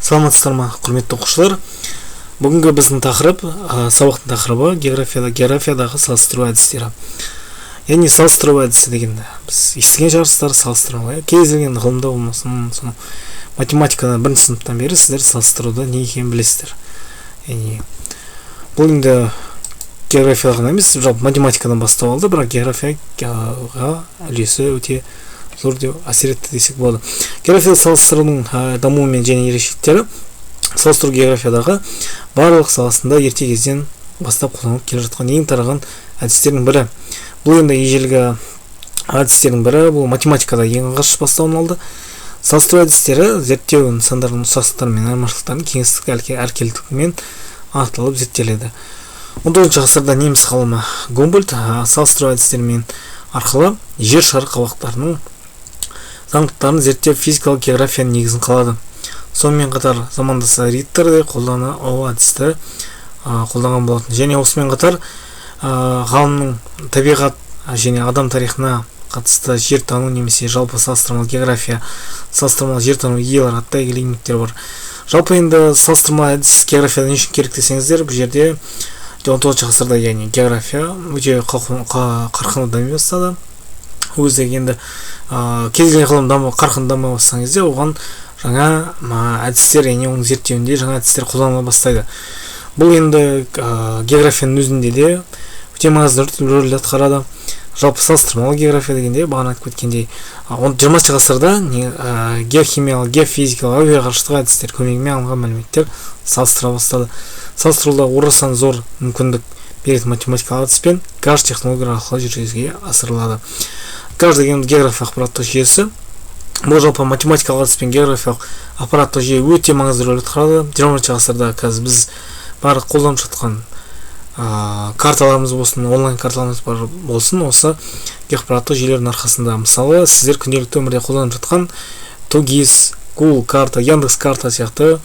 Саламатсыздар ма, құрметті оқушылар? Бүгінгі біздің тақырып, сабақтың тақырыбы географиядағы салыстыру әдістері. Яғни салыстыру әдісі дегенде біз естіген шығарсыздар, салыстыру. Кез келген ғылымда болмасын, математикадан бірінші сыныптан бері сіздер салыстыруды не екенін білесіздер. Яғни бұл енді географияға ғана емес, жалпы математикадан бастау алды, бірақ географияға үлесі өте зор деп әсер етті десек болады. География салыстырудың дамуымен және ерекшеліктері салыстыру географиядағы барлық саласында ерте кезден бастап қолданылып келе жатқан ең тараған әдістердің бірі. Бұл енді ежелгі әдістердің бірі, бұл математикада ең алғаш бастау алды. Салыстыру әдістері зерттеу нысандарының ұқсастықтары мен айырмашылықтарын кеңістік әркеліктігімен анықталып зерттеледі. 19 ғасырда неміс ғалымы Гумбольдт салыстыру әдістерімен арқылы жер шары қабықтарының заңдылықтарын зерттеп физикалық географияның негізін қалады. Сонымен қатар замандасы Риттер де ол әдісті қолданған болатын. Және осымен қатар ғалымның табиғат және адам тарихына қатысты жер тану немесе жалпы салыстырмалы география, салыстырмалы жер тану идеялары атты еңбектер бар. Жалпы енді салыстырмалы әдіс географияда не үшін керек десеңіздер, бұл жерде 19 ғасырда яғни география өте қарқынды дами бастады. Өзі енді кез келген ғылым қарқынды дами бастаған кезде оған жаңа әдістер, яғни оның зерттеуінде жаңа әдістер қолданыла бастайды. Бұл енді географияның өзінде де өте маңызды рөл атқарады. Жалпы салыстырмалы география дегенде бағана айтып кеткендей 20 ғасырда геохимиялық, геофизикалық, авиағарыштық әдістер көмегімен алынған мәліметтер салыстыра бастады. Салыстыруда орасан зор мүмкіндік беретін математикалық әдіспен гаш технологиялары арқылы жүзеге асырылады. Гаш деген география ақпараттық жүйесі. Бұл жалпы математикалық әдіспен географиялық аппараттық жүйе өте маңызды рөл атқарады. 20 ғасырда қазір біз барлық қолданып жатқан карталарымыз болсын, онлайн карталарымыз болсын, осы ақпараттық жүйелердің арқасында. Мысалы, сіздер күнделікті өмірде қолданып жатқан TOGIS, Google карта, Яндекс карта сияқты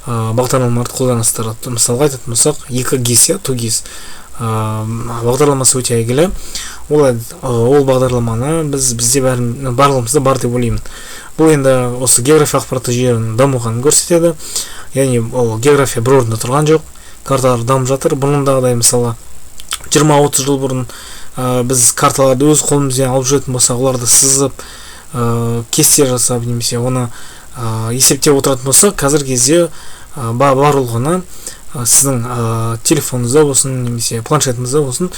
бағдарламаларды қолданасыздар. Мысалға айтатын болсақ, 2GIS, TOGIS бағдарламасы өте әйгілі. Ол бағдарламаны бізде барлығымызда бар деп ойлаймын. Бұл енді осы география ақпараттық жүйенің дамығанын көрсетеді. Яғни ол география бір орында тұрған жоқ, карталар дамып жатыр. Бұрындағыдай мысалы 20-30 жыл бұрын біз карталарды өз қолымызбен алып жүретін болсақ, оларды сызып, кесте жасап немесе оны есептеп отыратын болсақ, қазіргі кезде барлығына сіздің телефоныңызда болсын немесе планшетіңізде болсын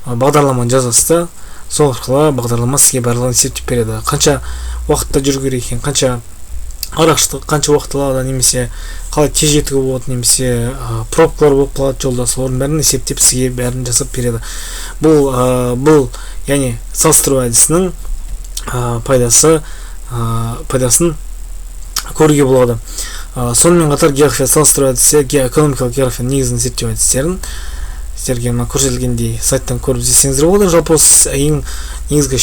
бағдарламаны жазасыз да, сол арқылы бағдарлама сізге барлығын есептеп береді. Қанша уақытта жүру керек екен, қанша арақашықтық, қанша уақыт алады, немесе қалай тез жетуге болады, немесе пробкалар болып қалады жолда, солардың бәрін есептеп сізге бәрін жасап береді. Бұл яғни салыстыру әдісінің пайдасын көруге болады. Сонымен қатар география салыстыру әдісі экономикалық география негізін зерттеу әдістерін сіздерге көрсетілгендей сайттан көріп іздесеңіздер болады. Жалпы ең негізгі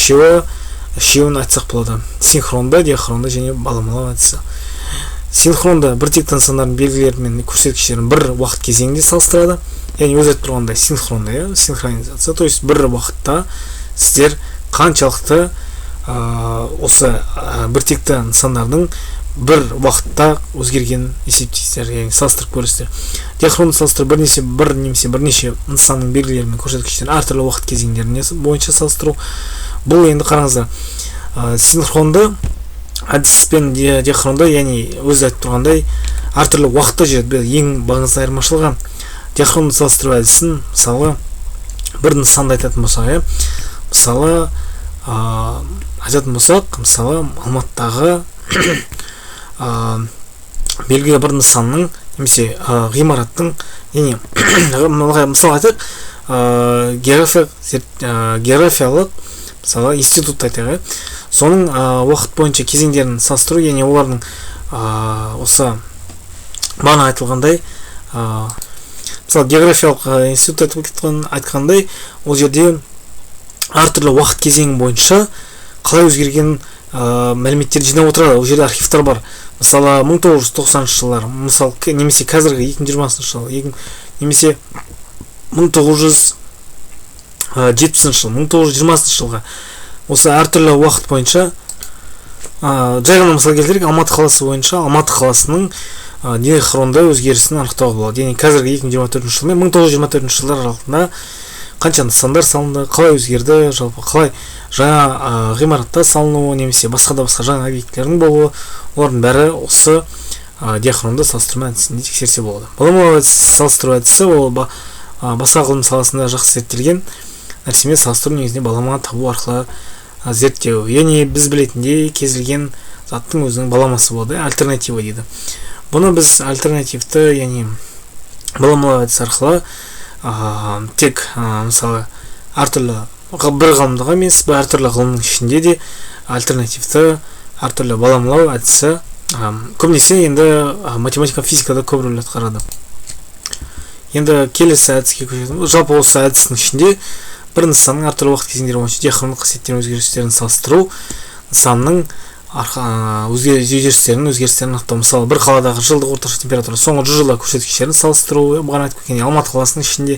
үшеуін айтсақ болады: синхронды, диахронды және баламалау әдісі. Синхронды бір текті нысандардың белгілері мен көрсеткіштерін бір уақыт кезеңінде салыстырады. Яғни өзі айтып тұрғандай синхронды, синхронизация. То есть бір уақытта сіздер қаншалықты осы бір текті нысандардың бір уақытта өзгерген есептейсіздер, яғни салыстырып көресіздер. Диахронды салыстыру бір немесе бірнеше нысанның белгілері мен көрсеткіштерін әртүрлі уақыт кезеңдеріне бойынша салыстыру. Бұл енді қараңыздар, синхронды әдіспен диахронды, яғни өзі айтып тұрғандай әртүрлі уақытта жүреді. Ең маңызды айырмашылығы диахронды салыстыру әдісін мысалы бір нысанды айтатын болсақ, мысалы Алматыдағы белгілі бір нысанның немесе ғимараттың, мысалы айтайық, географиялық мысалы институт айтайық, соның уақыт бойынша кезеңдерін салыстыру, яғни олардың осы бағана айтылғандай, мысалы географиялық институт айтқандай, ол жерде әртүрлі уақыт кезеңі бойынша қалай өзгерген мәліметтерді жинап отырады. Ол жерде архивтар бар. Мысалы 1990 жылдар, немесе қазіргі 2020 жыл, немесе 1970 жыл, 1920 жылға осы әртүрлі уақыт бойынша жай ғана мысал келтірейік. Алматы қаласы бойынша Алматы қаласының нейронда өзгерісін анықтауға болады. Яғни қазіргі 2024 жыл мен 1924 жылдар аралығында қанша нысандар салынды, қалай өзгерді, жалпы қалай жаңа ғимараттар салынуы немесе басқа жаңа объектілердің болуы, олардың бәрі осы диахронды салыстырма әдісінде тексерсе болады. Баламалау салыстыру әдісі ол басқа ғылым саласында жақсы зерттелген нәрсемен салыстыру негізінде балама табу арқылы зерттеу. Яғни біз білетіндей кез келген заттың өзінің баламасы болады, альтернатива дейді. Бұны біз альтернативті, яғни баламалау әдісі арқылы тек мысалы әртүрлі бір ғылымдағы емес, әртүрлі ғылымның ішінде де альтернативті әртүрлі баламалау әдісі көбінесе енді математика, физикада көп рөл атқарады. Енді келесі әдіске көшеміз. Жалпы осы әдістің ішінде бір нысанның әртүрлі уақыт кезеңдері бойынша диахрондық қасиеттерін өзгерістерін салыстыру, нысанның өзгерістерін анықтау. Мысалы, бір қаладағы жылдық орташа температура соңғы 100 жылда көрсеткіштерін салыстыру, бұған айтып кеткендей Алматы қаласының ішінде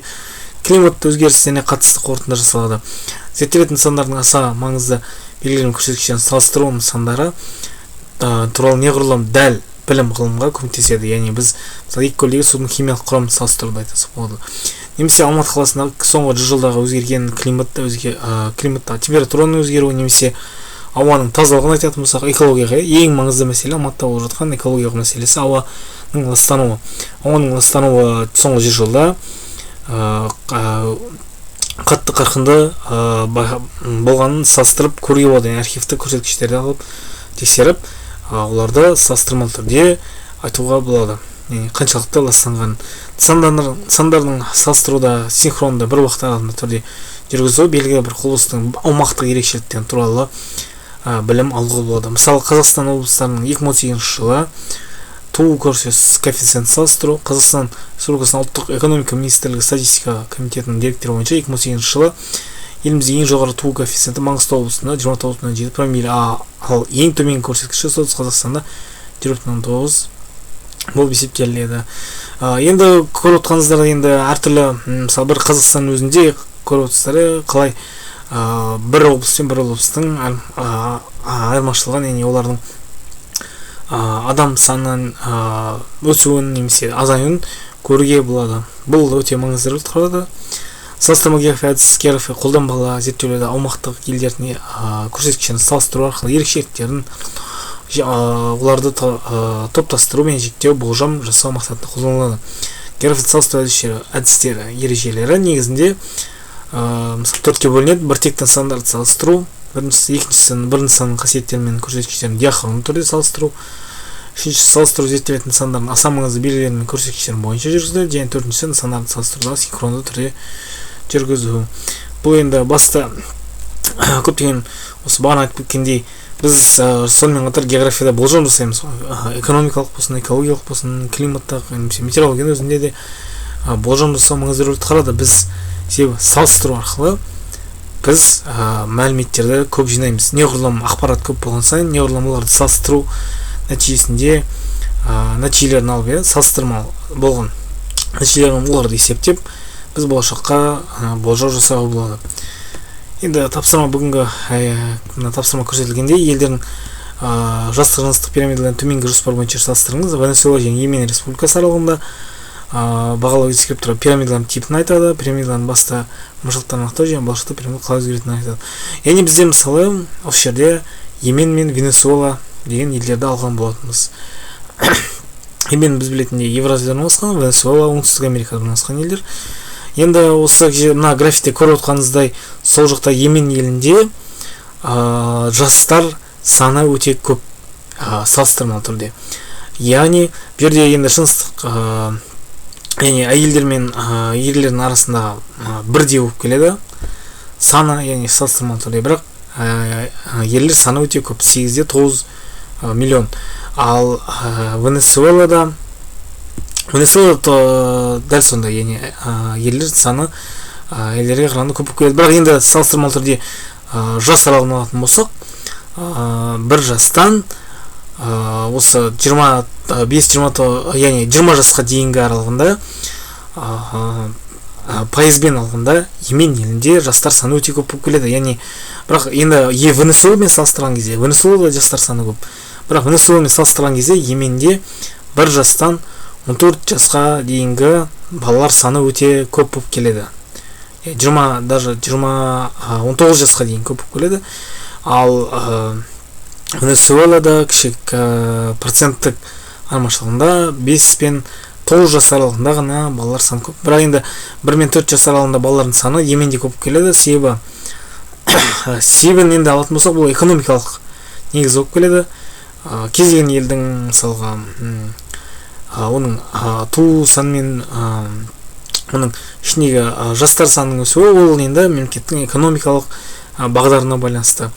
климат өзгерістеріне қатысты қорытынды жасалады. Зерттелетін нысандардың аса маңызды белгілерін көрсеткіштерін салыстыру нысандары туралы неғұрлым дәл білім ғылымға көмектеседі. Яғни біз мысалы екі көлдегі судың химиялық құрамын салыстыруды айтасақ болады. Немесе Алматы қаласындағы соңғы 100 жылдағы өзгерген климатта температураның өзгеруі немесе ауаның тазалығын айтатын болсақ, экологияға ең маңызды мәселе Алматыда болып жатқан экологиялық мәселесі ауаның ластануы. Ауаның ластануы соңғы 100 жылда қатты қарқынды болғанын салыстырып көруге болады. Архивті көрсеткіштерді алып тексеріп, оларды салыстырмалы түрде айтуға болады. Қаншалықты ластанған. Нысандардың салыстыруда синхронды бір уақыт аралығында түрде жүргізу белгілі бір құбылыстың аумақтық ерекшеліктері туралы білім алуға болады. Мысалы, Қазақстан облыстарының 2018 жылы туу көрсеткіш коэффициентін салыстыру. Қазақстан Республикасының ұлттық экономика министрлігі статистика комитетінің деректері бойынша 2018 жылы елімізде ең жоғары туу коэффициенті Маңғыстау облысында 29,7 промилле, ал ең төмен көрсеткіші солтүстік Қазақстанда 0,9 болып есептеледі. Енді көріп отқаныңыздар енді әртүрлі, мысалы бір Қазақстан өзінде көріп отырсыздар қалай бір облыстың айырмашылығын, яғни олардың адам санынан өсуін немесе азаюын көруге болады. Бұл өте маңызды рөл атқарады. Салыстырма география әдісі география қолданбалы зерттеулерде аумақтық елдердің көрсеткіштерін салыстыру арқылы ерекшеліктерін оларды топтастыру мен жіктеу, болжам жасау мақсатында қолданылады. География салыстыру әдістері ережелері негізінде төртке бөлінеді. Бір тек нысандарды салыстыру, екіншісі бір нысанның қасиеттері мен көрсеткіштерін диахронды түрде салыстыру, үшіншісі салыстыру зерттелетін нысандардың аса маңызды белгілері мен көрсеткіштерін бойынша жүргізіледі, және төртіншісі нысандарды салыстырудағы синхронды түрде жүргізу. Бұл енді басты көптеген осы бағана айтып кеткендей біз сонымен қатар географияда болжам жасаймыз. Экономикалық болсын, экологиялық болсын, климаттық немесе метеорологияның өзінде де болжам жасау маңызды рөл атқарады. Біз салыстыру арқылы біз мәліметтерді көп жинаймыз. Неғұрлым ақпарат көп болған сайын, неғұрлым оларды салыстыру нәтижесінде нәтижелерін алып, салыстырмалы болған нәтижелерін оларды есептеп, біз болашаққа болжау жасауға болады. Енді бүгінгі тапсырма көрсетілгенде елдердің жастық жыныстық пирамидаларын төменгі жоспар бойынша салыстырыңыз. Венесуэла және Йемен республикасы аралығында бағалау ескеріп тұрып пирамидалардың типін айтады, пирамидалардың басты машықтарын анықтау және болашақта пирамида қалай өзгеретінін айтады. Яғни бізде мысалы осы жерде Йемен мен Венесуэла деген елдерді алған болатынбыз. Йемен біз білетіндей Евразияда орналасқан, Венесуэла оңтүстік Америкада орналасқан елдер. Енді осы мына графикте көріп отқаныңыздай сол жақта Йемен елінде жастар саны өте көп салыстырмалы түрде. Яғни бұл жерде енді жыныстық яғни әйелдер мен ерлердің арасындағы бірдей болып келеді саны, яғни салыстырмалы түрде, бірақ ерлер саны өте көп, 8-де 9 миллион. Ал Венесуэлада дәл сондай, яғни ерлер саны ерлерге қарағанда көп келеді. Бірақ енді салыстырмалы түрде жас аралығын алатын болсақ, бір жастан осы 25-20, яғни 20 жасқа дейінгі аралығында пайызбен алғанда Йемен елінде жастар саны өте көп болып келеді. Яғни бірақ енді Венесуэламен салыстырған кезде Венесуэлада жастар саны көп. Бірақ Венесуэламен салыстырған кезде Йеменде 1 жастан 14 жасқа дейінгі балалар саны өте көп болып келеді. 19 жасқа дейін көп болып келеді. Ал Венесуэлада проценттік айырмашылығында 5 пен 9 жас аралығында ғана балалар саны көп. Бірақ енді 1 мен 4 жас аралығында балалардың саны Йеменде көп келеді. Себебін енді алатын болсақ, бұл экономикалық негіз болып келеді. Кез келген елдің мысалға оның туу саны мен оның ішіндегі жастар санының өсуі ол енді мемлекеттің экономикалық бағдарына байланысты.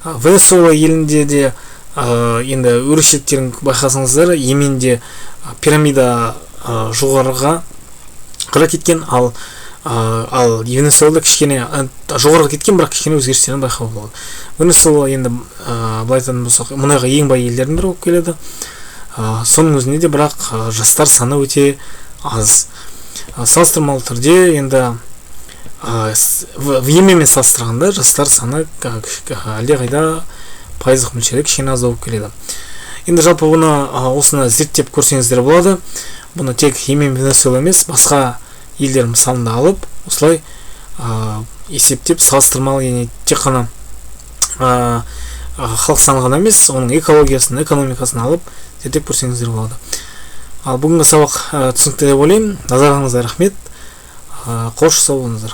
Венесуэла елінде де енді ерекшеліктерін байқасаңыздар, Йеменде пирамида жоғарыға қарай кеткен, ал Венесуэлада кішкене жоғарыға кеткен, бірақ кішкене өзгерістерін байқауға болады. Венесуэла енді былай айтатын болсақ, мұнайға ең бай елдердің бірі болып келеді. Соның өзінде де бірақ жастар саны өте аз. Салыстырмалы түрде енді Йеменмен салыстырғанда жастар саны әлдеқайда пайыздық мөлшері кішкене аз болып келеді. Енді жалпы осыны зерттеп көрсеңіздер болады. Бұны тек Йемен, Венесуэла емес, басқа елдер мысалында алып, осылай есептеп салыстырмалы, яғни тек қана халық саны ғана емес, оның экологиясын, экономикасын алып зерттеп көрсеңіздер болады. Ал бүгінгі сабақ түсінікті деп ойлаймын. Назарларыңызға рахмет. Қош сау болыңыздар.